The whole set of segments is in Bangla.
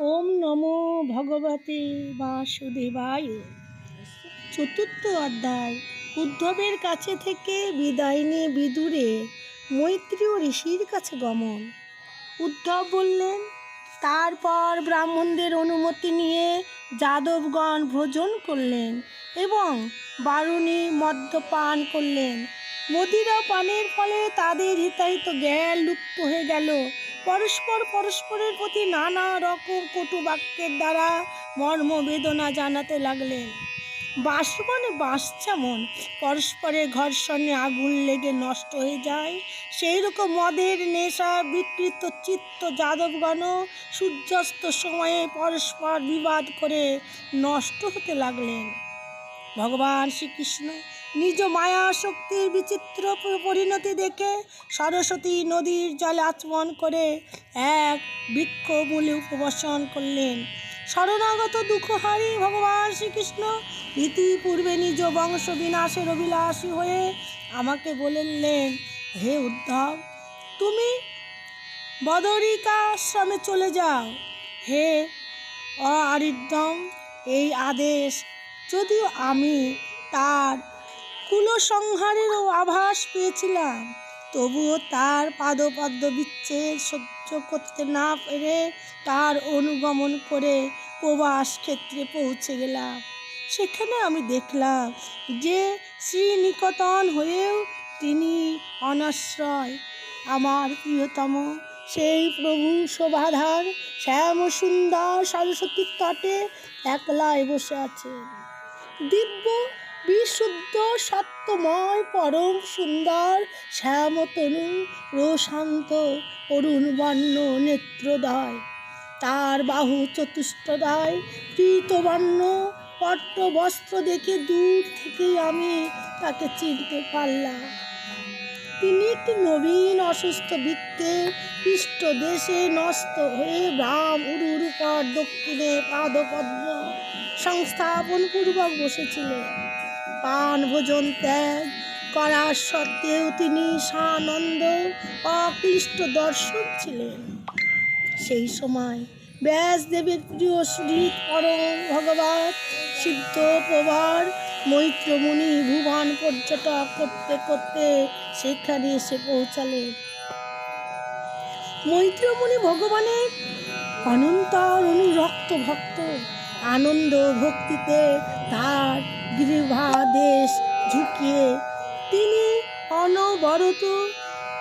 ওম নমো ভগবতে বাসুদেবায়। চতুর্থ অধ্যায়। উদ্ধবের কাছে থেকে বিদায় নিয়ে বিদুরে মৈত্রীয় ঋষির কাছে গমন। উদ্ধব বললেন, তারপর ব্রাহ্মণদের অনুমতি নিয়ে যাদবগণ ভোজন করলেন এবং বারুণী মদ্যপান করলেন। মদিরা পানের ফলে তাদের হিতাহিত জ্ঞান লুপ্ত হয়ে গেল। পরস্পরের প্রতি নানা রকম কটু বাক্যের দ্বারা মর্ম বেদনা জানাতে লাগলেন। বাঁশ যেমন পরস্পরের ঘর্ষণে আগুন লেগে নষ্ট হয়ে যায়, সেই রকম মদের নেশা বিকৃত চিত্ত যাদবগণ সূর্যাস্ত সময়ে পরস্পর বিবাদ করে নষ্ট হতে লাগলেন। ভগবান শ্রীকৃষ্ণ নিজ মায়া শক্তির বিচিত্র পরিণতি দেখে সরস্বতী নদীর জলে আচমন করে এক বৃক্ষমূলে উপবসন করলেন। শরণাগত দুঃখহারী ভগবান শ্রীকৃষ্ণ ইতিপূর্বে নিজ বংশ বিনাশের অভিলাষী হয়ে আমাকে বললেন, হে উদ্ধব, তুমি বদরিকাশ্রমে চলে যাও। হে অরিন্দম, এই আদেশ যদিও আমি তার কুলসংহারেরও আভাস পেয়েছিলাম, তবুও তার পাদপদ্ম বিচ্ছেদ সহ্য করতে না পেরে তার অনুগমন করে প্রবাস ক্ষেত্রে পৌঁছে গেলাম। সেখানে আমি দেখলাম যে শ্রীনিকেতন হয়েও তিনি অনাশ্রয়। আমার প্রিয়তম সেই প্রভু শোভাধার শ্যাম সুন্দর সরস্বতীর তটে একলাই বসে আছেন। দিব্য বিশুদ্ধ সত্যময় পরম সুন্দর শ্যামতনু প্রশান্ত অরুণ বর্ণ নেত্রদয়, তার বাহু চতুষ্টদয় পীতবর্ণ পট্ট বস্ত্র দেখে দূর থেকেই আমি তাকে চিনতে পারলাম। তিনি একটি নবীন অসুস্থ বৃক্ষে পৃষ্ঠ দেশে নষ্ট হয়ে ব্রাম উরুর উপর দক্ষিণে পাদপদ্ম সংস্থাপন পূর্বক বসেছিলেন। পান ভোজন ত্যাগ করার সত্ত্বেও তিনি সানন্দ অক্লিষ্ট দর্শন ছিলেন। সেই সময় ব্যাসদেবের প্রিয় সুহৃদ পরম ভগবৎ সিদ্ধ প্রবর মৈত্রমুনি ভুবন পর্যটক করতে করতে সেখানে এসে পৌঁছালেন। মৈত্রমুনি ভগবানের অনন্তর অনুরক্ত ভক্ত। আনন্দ ভক্তিতে তার গৃহাদেশ ঝুঁকিয়ে তিনি অনবরত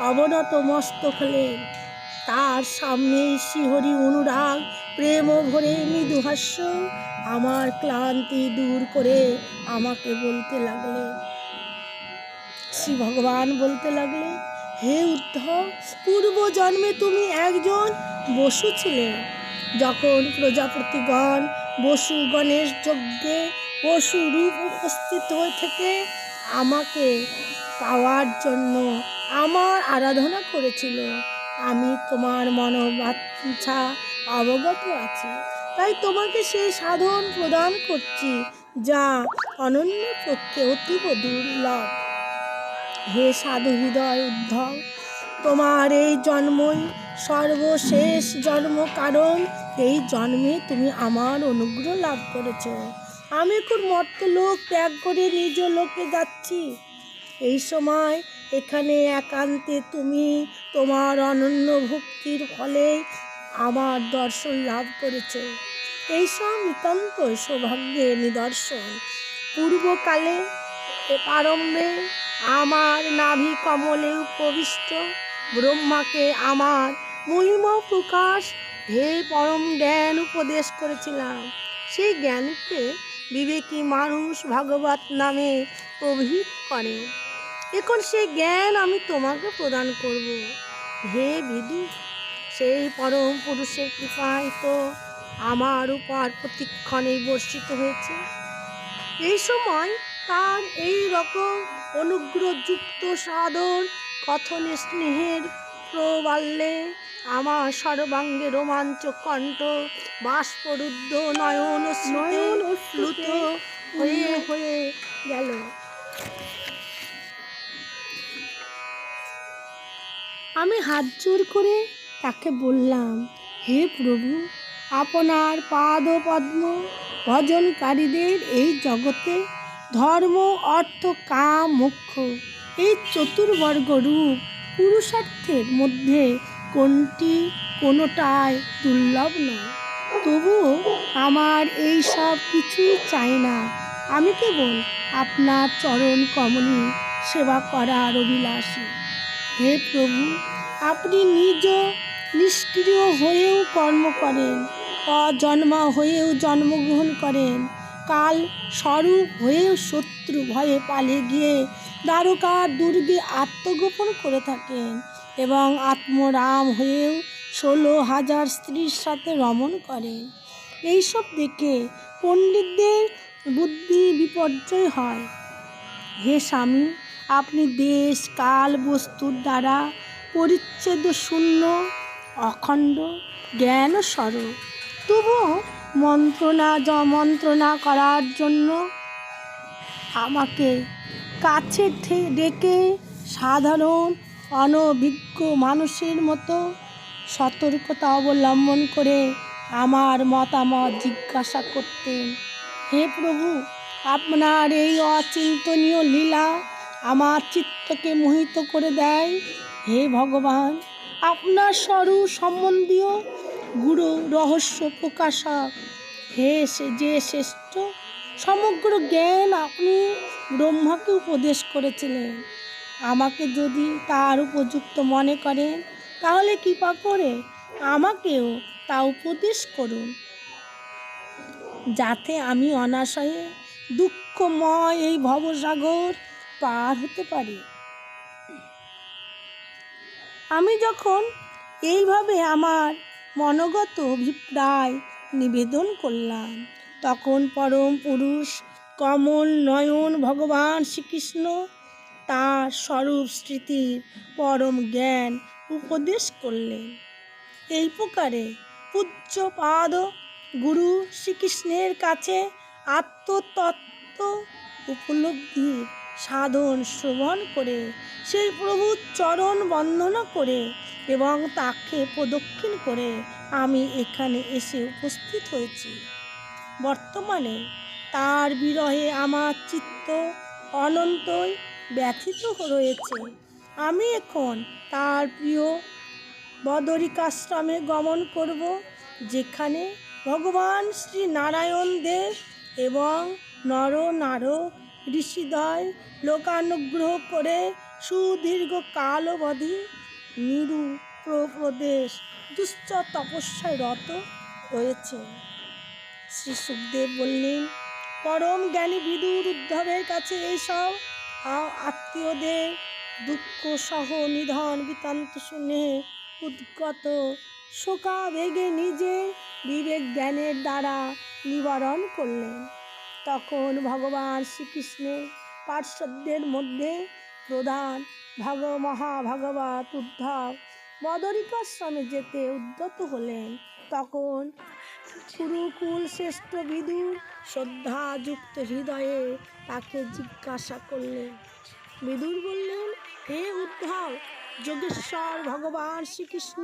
অবনত মস্তক হলেন। তার সামনে শ্রীহরি অনুরাগ প্রেম ভরে মৃদু হাস্য আমার ক্লান্তি দূর করে আমাকে বলতে লাগলেন। শ্রী ভগবান বলতে লাগলেন, হে উদ্ধব, পূর্ব জন্মে তুমি একজন বসু ছিলে। যখন প্রজাপতিগণ বসু গণেশ যজ্ঞে পশু রূপ উপস্থিত হয়ে থেকে আমাকে পাওয়ার জন্য আমার আরাধনা করেছিল, আমি তোমার মনোবাঞ্ছা অবগত আছি, তাই তোমাকে সেই সাধন প্রদান করছি যা অনন্য পক্ষে অতীব দুর্লভ। হে সাধু হৃদয় উদ্ধব, তোমার এই জন্মই সর্বশেষ জন্ম, কারণ এই জন্মে তুমি আমার অনুগ্রহ লাভ করেছ। আমি এখন মর্তলোক ত্যাগ করে নিজ লোকে যাচ্ছি। এই সময় এখানে একান্তে তুমি তোমার অনন্য ভক্তির ফলে আমার দর্শন লাভ করেছ। এইসব নিতান্ত সৌভাগ্যের নিদর্শন। পূর্বকালে প্রারম্ভে আমার নাভি কমলে উপবিষ্ট ব্রহ্মাকে আমার মহিমা প্রকাশ হে পরম জ্ঞান উপদেশ করেছিলাম। সেই জ্ঞানকে বিবেকী মানুষ ভাগবত নামে অভিহিত করে। এখন সেই জ্ঞান আমি তোমাকে প্রদান করব। হে বিদু, সেই পরম পুরুষের কৃপায় তো আমার উপর প্রতিক্ষণেই বর্ষিত হয়েছে। এই সময় তার এই রকম অনুগ্রহযুক্ত সাদর কথনে স্নেহের প্রবাল্যে আমার সর্বাঙ্গে রোমাঞ্চ কণ্ঠ বাষ্পরুদ্ধ নয়ন প্লুত হয়ে গেল। আমি হাত জোর করে তাকে বললাম, হে প্রভু, আপনার পাদ পদ্ম ভজনকারীদের এই জগতে ধর্ম অর্থ কাম মোক্ষ এই চতুর্বর্গ রূপ পুরুষার্থের মধ্যে কোনোটাই দুর্লভ নয়। তবুও আমার এই সব কিছুই চাই না। আমি কেবল আপনার চরণ কমলে সেবা করার অভিলাষী। হে প্রভু, আপনি নিজ নিষ্ক্রিয় হয়েও কর্ম করেন, অজন্মা হয়েও জন্মগ্রহণ করেন, কাল স্বরূপ হয়েও শত্রু ভয়ে পালিয়ে গিয়ে দ্বারকার দুর্গে আত্মগোপন করে থাকেন এবং আত্মরাম হয়েও 16,000 স্ত্রীর সাথে রমণ করেন। এইসব দেখে পণ্ডিতদের বুদ্ধি বিপর্যয় হয়। হে স্বামী, আপনি দেশ কাল বস্তুর দ্বারা পরিচ্ছেদ শূন্য অখণ্ড জ্ঞান স্বরূপ। তবুও মন্ত্রণা করার জন্য আমাকে কাছে ডেকে সাধারণ অনভিজ্ঞ মানুষের মতো সতর্কতা অবলম্বন করে আমার মতামত জিজ্ঞাসা করতেন। হে প্রভু, আপনার এই অচিন্তনীয় লীলা আমার চিত্তকে মোহিত করে দেয়। হে ভগবান, আপনার স্বরূপ সম্বন্ধীয় গুরু রহস্য প্রকাশক হে যে শ্রেষ্ঠ সমগ্র জ্ঞান আপনি ব্রহ্মাকে উপদেশ করেছিলেন। আমাকে যদি তার উপযুক্ত মনে করেন তাহলে কৃপা করে আমাকেও তা উপদেশ করুন, যাতে আমি অনাশয়ে দুঃখময় এই ভবসাগর পার হতে পারি। আমি যখন এইভাবে আমার মনোগত অভিপ্রায় নিবেদন করলাম, তখন পরম পুরুষ কমল নয়ন ভগবান শ্রীকৃষ্ণ তার স্বরূপ স্মৃতির পরম জ্ঞান উপদেশ করলেন। এই প্রকারে পূজ্যপাদ গুরু শ্রীকৃষ্ণের কাছে আত্মতত্ত্ব উপলব্ধির সাধন শ্রবণ করে সেই প্রভুর চরণ বন্দনা করে এবং তাকে প্রদক্ষিণ করে আমি এখানে এসে উপস্থিত হয়েছি। বর্তমানে তার বিরহে আমার চিত্ত অনন্তই ব্যথিত রয়েছে। আমি এখন তার প্রিয় বদরিকাশ্রমে গমন করব, যেখানে ভগবান শ্রী নারায়ণ দেব এবং নরনারদ ঋষিদ্বয় লোকানুগ্রহ করে সুদীর্ঘ কাল অবধি নিরুপদেশ দুশ্চর তপস্যায় রত রয়েছে। শ্রী সুখদেব বললেন, পরম জ্ঞানী বিদুর উদ্ধবের কাছে এইসব আত্মীয়দের দুঃখ সহ নিধন বৃত্তান্ত শুনে উদ্গত শোকাবেগে নিজে বিবেক জ্ঞানের দ্বারা নিবারণ করলেন। তখন ভগবান শ্রীকৃষ্ণের পার্শ্বদের মধ্যে প্রধান মহাভাগবত উদ্ধব বদরিকাশ্রমে যেতে উদ্যত হলেন। তখন কুরুকুল শ্রেষ্ঠ বিদুর শ্রদ্ধাযুক্ত হৃদয়ে তাকে জিজ্ঞাসা করলেন। বিদুর বললেন, হে উদ্ধব, যোগেশ্বর ভগবান শ্রীকৃষ্ণ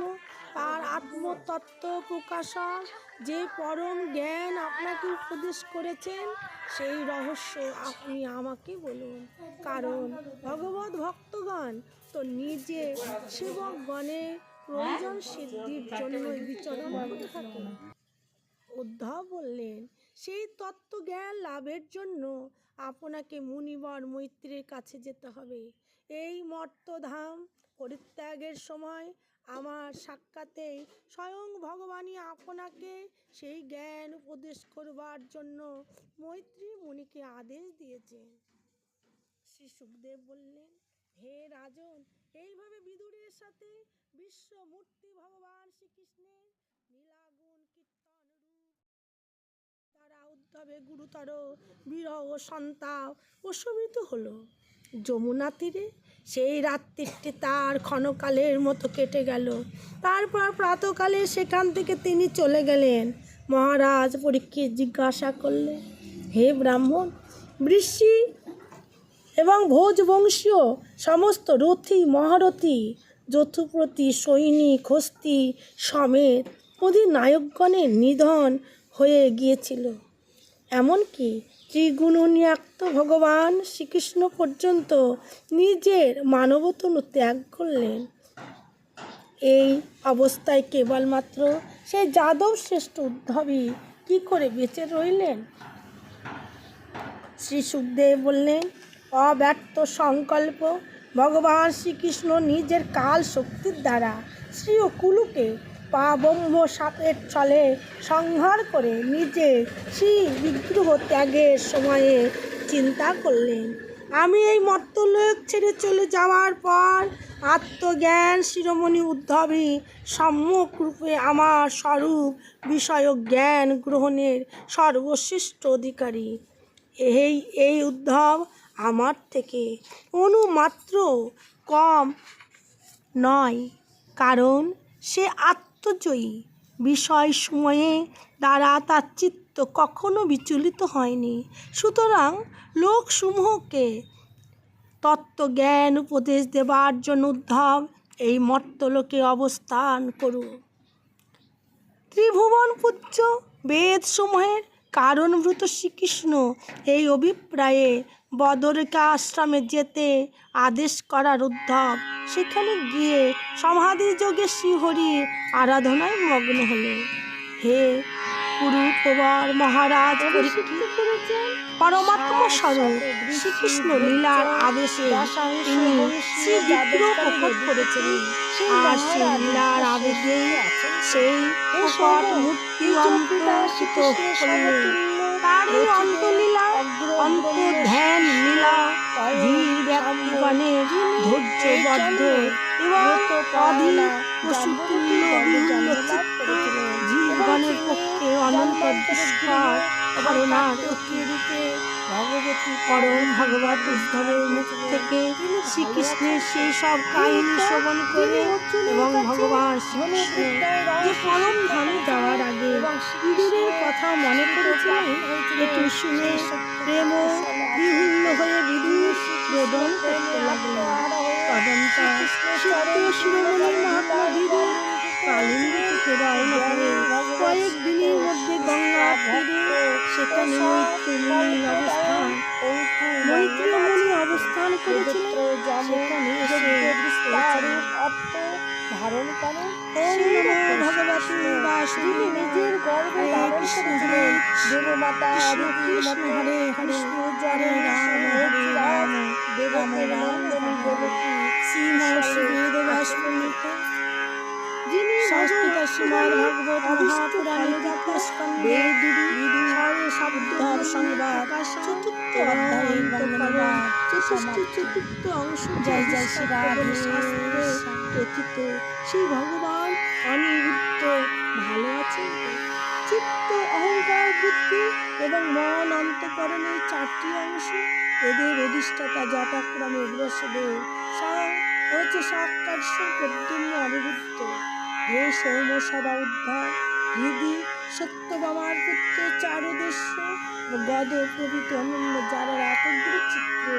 তার আত্মতত্ত্ব প্রকাশক যে পরম জ্ঞান আপনাকে উপদেশ করেছেন, সেই রহস্য আপনি আমাকে বলুন। কারণ ভগবত ভক্তগণ তো নিজে সেবকগণের প্রয়োজন সিদ্ধির জন্য বিচরণ করে থাকে। উদ্ধব বললেন, সেই তত্ত্বজ্ঞান লাভের জন্য আপনাকে মুনিবর মৈত্রের কাছে যেতে হবে। এই মর্ত্যধাম পরিত্যাগের সময় আমার সাক্ষাতে স্বয়ং ভগবানই আপনাকে সেই জ্ঞান উপদেশ করবার জন্য মৈত্রী মুনিকে আদেশ দিয়েছেন। শ্রী সুখদেব বললেন, হে রাজন, এইভাবে বিদুরের সাথে বিশ্বমূর্তি ভগবান শ্রীকৃষ্ণের নীলাগুণ কীর্তন রূপ তারা উদ্ধবে গুরুতর বিরহ ও সন্তাপ প্রশমিত হলো। যমুনা তীরে সেই রাত্রিটি তার ক্ষণকালের মতো কেটে গেল। তারপর প্রাতকালে সেখান থেকে তিনি চলে গেলেন। মহারাজ পরীক্ষিত জিজ্ঞাসা করলেন, হে ব্রাহ্মণ, বৃষ্ণি এবং ভোজবংশীয় সমস্ত রথী মহারথী যথুপ্রতি সৈনিক হস্তি সমেত অধিনায়কগণের নিধন হয়ে গিয়েছিল। এমনকি ত্রিগুণান্বিত ভগবান শ্রীকৃষ্ণ পর্যন্ত নিজের মানবতনু ত্যাগ করলেন। এই অবস্থায় কেবলমাত্র সেই যাদব শ্রেষ্ঠ উদ্ধবই কি করে বেঁচে রইলেন? শ্রী সুখদেব বললেন, অব্যক্ত সংকল্প ভগবান শ্রীকৃষ্ণ নিজের কাল শক্তির দ্বারা শ্রী কুলুকে পাবম্ভ সাপের ছলে সংহার করে নিজের শ্রী বিগ্রহ ত্যাগের সময়ে চিন্তা করলেন, আমি এই মর্তলোক ছেড়ে চলে যাওয়ার পর আত্মজ্ঞান শিরোমণি উদ্ধবই সম্যক রূপে আমার স্বরূপ বিষয়ক জ্ঞান গ্রহণের সর্বশ্রেষ্ঠ অধিকারী। এই উদ্ধব আমার থেকে অনুমাত্র কম নয়, কারণ সে আত্মজয়ী। বিষয় সময়ে দ্বারা তার চিত্ত কখনো বিচলিত হয়নি। সুতরাং লোকসমূহকে তত্ত্বজ্ঞান উপদেশ দেবার জন্য উদ্ধব এই মর্তলোকে অবস্থান করুক। ত্রিভুবন পূজ্য বেদসমূহের কারণভূত শ্রীকৃষ্ণ এই অভিপ্রায়ে বদরিকা আশ্রমে যেতে আদেশ করার উদ্ধব সেখানে গিয়ে সমাধিযোগে শ্রীহরির আরাধনায় মগ্ন হলেন। হে কুরুপ্রবর মহারাজ পরীক্ষিত, পরমাত্মা স্বরূপ শ্রীকৃষ্ণ লীলার আদেশে তিনি শ্রী বিগ্রহ প্রকট করেছিলেন, আর সেই লীলার আবেগে সেই প্রকট মূর্তি অন্তর্হিত হলেন। তার এই অন্তলীলা অন্তর্ধ্যান লীলা ধীর ব্যক্তিগণের ধৈর্যবদ্ধ এবং অধীর পশুতুল্য বিহুল্য চিত্ত জীবগণের পক্ষে অনন্ত দুষ্কর ধারণার অতিরূপে ভগবতী পরম ভগবত উদ্ধবের মুখ থেকে শ্রীকৃষ্ণের সেই সব কাহিনী শ্রবণ করে এবং ভগবান শ্রীকৃষ্ণ যে পরম ধামে যাওয়ার আগে বিদুরের কথা মনে করেছিলেন, এটি শুনে প্রেম বিহুল্য হয়ে বিদুর রোদন করতে লাগলেন। তদন্তর সিদ্ধ শিরোমণি মহাত্মা বিদুর কালিন্দী থেকে রওনা হয়ে কয়েকদিনের মধ্যে গঙ্গা তীরে সেখানে মৈত্রী মুনি অবস্থান করেছিলেন। সেখানে ধারণ করেন ভগবতী বাসুদেবী নিজের গর্ভে ধারণ করেছিলেন। দেবমাতা কৃষ্ণ হরে কৃষ্ণ হরে রাম হরে রাম দেবতের নন্দনী দেবকী শ্রী মহর্ষি বেদব্যাস প্রণীত, যিনি সংস্কৃত শ্রীমদ্ ভাগবত মহাপুরাণে দ্বিতীয় শব্দ সংবাদ চতুর্থ অধ্যায়ের বর্ণনা চতুর্থ অংশ জয় জয় শ্রী রাধে কথিত সেই ভগবান অনিরুদ্ধ ভালো আছেন। চিত্ত, অহংকার, বুদ্ধি এবং মন অন্তঃকরণের চারটি অংশ, এদের অধিষ্ঠাতা যথাক্রমে বৃহস্পতিদেব হচ্ছে সাক্ষাৎ প্রদ্যুম্ন অনিরুদ্ধ। হে সৌম্য সভা উদ্ধব, হৃদি সত্যভামার পুত্র চারুদেশ্য গদ প্রভৃতি অনন্য যারা একগ্র চিত্রে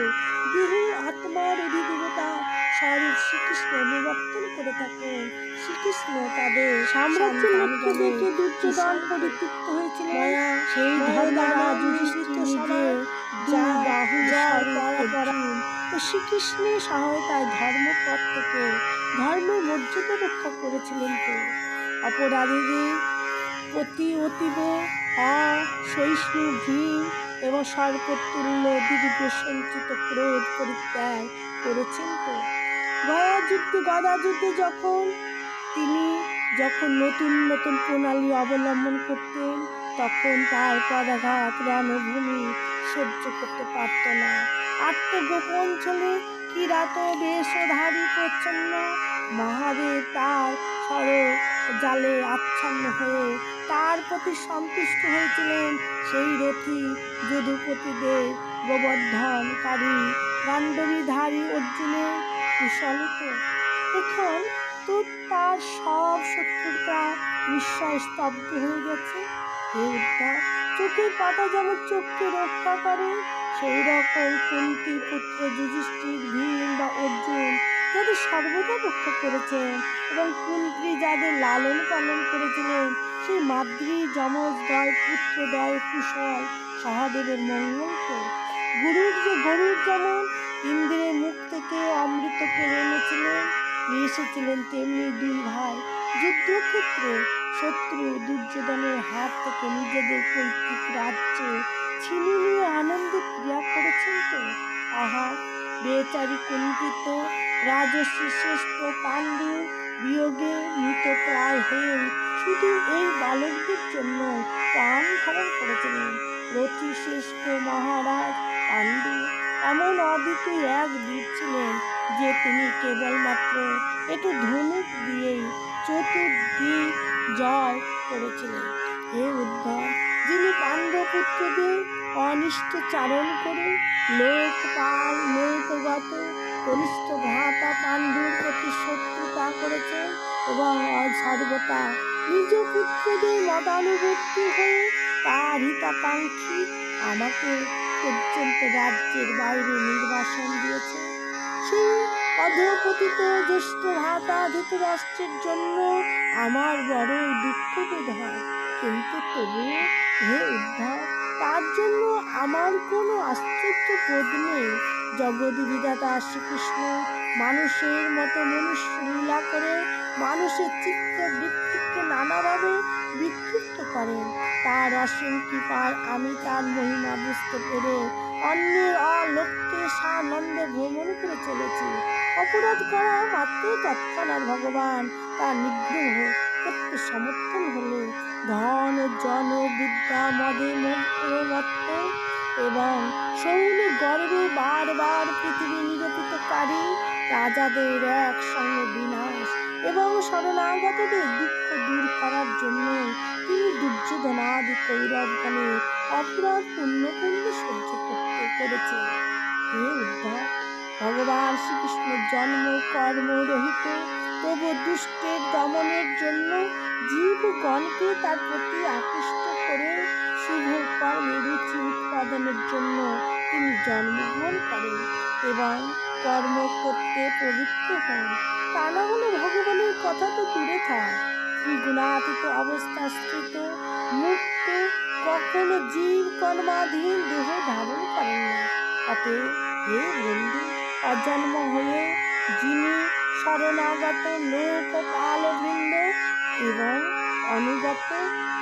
বিহু আত্মার অধিদেবতা স্বরূপ শ্রীকৃষ্ণ অনুবর্তন করে থাকেন। শ্রীকৃষ্ণ তাদের সাম্রাজ্য লক্ষ্য দেখে দুর্যোধন পরিতৃপ্ত হয়েছিলেন। সেই ধর্মরা যুধিষ্ঠির সভায় বাহু পরাপরায়ণ ও শ্রীকৃষ্ণের সহায়তায় ধর্মপথ থেকে ধর্মের মর্যাদা রক্ষা করেছিলেন। তো অপরাধীদের প্রতি অতীব অসহিষ্ণু ভীম এবং সর্বতুল্য দীর্ঘ সঞ্চিত ক্রোধ পরিত্যাগ করেছেন। তো গদা যুদ্ধে তিনি যখন নতুন নতুন প্রণালী অবলম্বন করতেন, তখন তার পদাঘাত রণভূমি সহ্য করতে পারত না। আত্মগোপন ছেলে কিরাত বেশধারী প্রচ্ছন্ন মহাদেব তার জালে আচ্ছন্ন হয়ে তার প্রতি সন্তুষ্ট হয়েছিলেন। সেই রথী যদুপতিদের গোবর্ধনকারী গান্ডবীধারী অর্জুনের কুশলিত। এখন তো তার সব শত্রুতা নিশ্চয় স্তব্ধ হয়ে গেছে। হে উদ্ধব, চোখের পাতা যেমন চোখকে রক্ষা করে, সেই রকম কুন্তী পুত্র যুধিষ্ঠির, ভীম বা অর্জুন যাদের সর্বদা রক্ষা করেছেন এবং কুন্ত্রী যাদের লালন পালন করেছিলেন, সেই মাদ্রী যমজদয় পুত্রদয় কুশল সহদেবের মঙ্গল তো। গরুর যেমন ইন্দ্রের মুখ থেকে অমৃত কেড়ে নিয়ে এসেছিলেন, তেমনি দুই ভাই যুদ্ধক্ষেত্রে শত্রু দুর্যোধনের হাত থেকে নিজেদের পৈতৃক রাজ্য ছিনিয়ে নিয়ে আনন্দে ক্রিয়া করেছেন তো। আহা, বেচারি কুণ্ঠিত রাজর্ষি শ্রেষ্ঠ পাণ্ডু বিয়োগে মৃতপ্রায় হয়ে শুধু এই বালকদের জন্য প্রাণ ধারণ করেছিলেন। রথি শ্রেষ্ঠ মহারাজ পাণ্ডু এমন অদ্বিতীয় এক বীর ছিলেন যে তিনি কেবলমাত্র একটু ধনুক দিয়েই চতুর্দিক জয় করেছিলেন। হে উদ্ধব, যিনি পাণ্ডবপুত্রদের অনিষ্ট চারণ করে লোকগত কনিষ্ঠ ভ্রাতা পাণ্ডুর প্রতি শত্রুতা করেছেন এবং সর্বদা নিজ পুত্রদের মতানুবর্তী হয়ে তার হিতাকাঙ্ক্ষী আমাকে পর্যন্ত রাজ্যের বাইরে নির্বাসন দিয়েছে, সেই অধঃপতিত জ্যেষ্ঠ ভ্রাতা ধৃতরাষ্ট্রের জন্য আমার বড়ই দুঃখ বোধ হয়। কিন্তু তবুও হে উদ্ধব, তার জন্য আমার কোনো আশ্চর্য বোধ নেই। জগৎ বিধাতা শ্রীকৃষ্ণ মানুষের মতো মনুষ্য লীলা করে মানুষের চিত্ত বৃত্তিকে নানাভাবে বিক্ষিপ্ত করেন। তার অসীম কৃপার আমি তার মহিমা বুঝতে পেরে অন্যের অলক্ষ্যে সানন্দে ভ্রমণ করে চলেছি। অপরাধ করা মাত্র তৎক্ষণাৎ ভগবান তার নিগ্রহ করতে সমর্থন হলে ধন জন বিদ্যা মদে মত্ত এবং সৌল গর্বে বারবার পৃথিবী নিরূপিতকারী রাজাদের একসঙ্গে বিনাশ এবং শরণাগতদের দুঃখ দূর করার জন্য তিনি দুর্যোধনাদি কৌরবগণের অপরাধ পুণ্য সহ্য করেছেন। হে উদ্ধব, ভগবান শ্রীকৃষ্ণের জন্ম কর্ম রহিত, তবু দুষ্টের দমনের জন্য জীবগণকে তার প্রতি আকৃষ্ট করে শুভ কর্মে রুচি উৎপাদনের জন্য তিনি জন্মগ্রহণ করেন এবং কর্ম করতে পবিত্র হন। তা না হলে ভগবানের কথা তো দূরে থাক, ত্রিগুণাতীত অবস্থাস্থিত মুক্ত কখনো জীব কর্মাধীন দেহ ধারণ করেন না। অতএব হে বন্ধু, অজন্ম হয়ে যিনি শরণাগত লোকপালবৃন্দ এবং অনুগত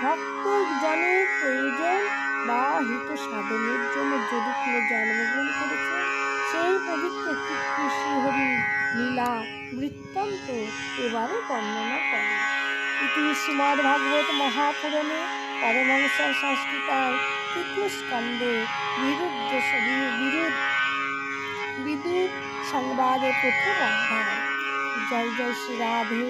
ভক্তজনের প্রয়োজন বা হিত সাধনের জন্য যদুকুলে জন্মগ্রহণ করেছে, সেই পবিত্র শ্রীহরি লীলা বৃত্তান্ত এবারে বর্ণনা করে। ইতি শ্রীমদ্ ভাগবত মহাপুরাণে পরমহংস সংস্কৃতায় তৃতীয় স্কন্ধে বিদুর সংবাদে প্রথম অধ্যায়। জয় জয় শ্রী রাধে।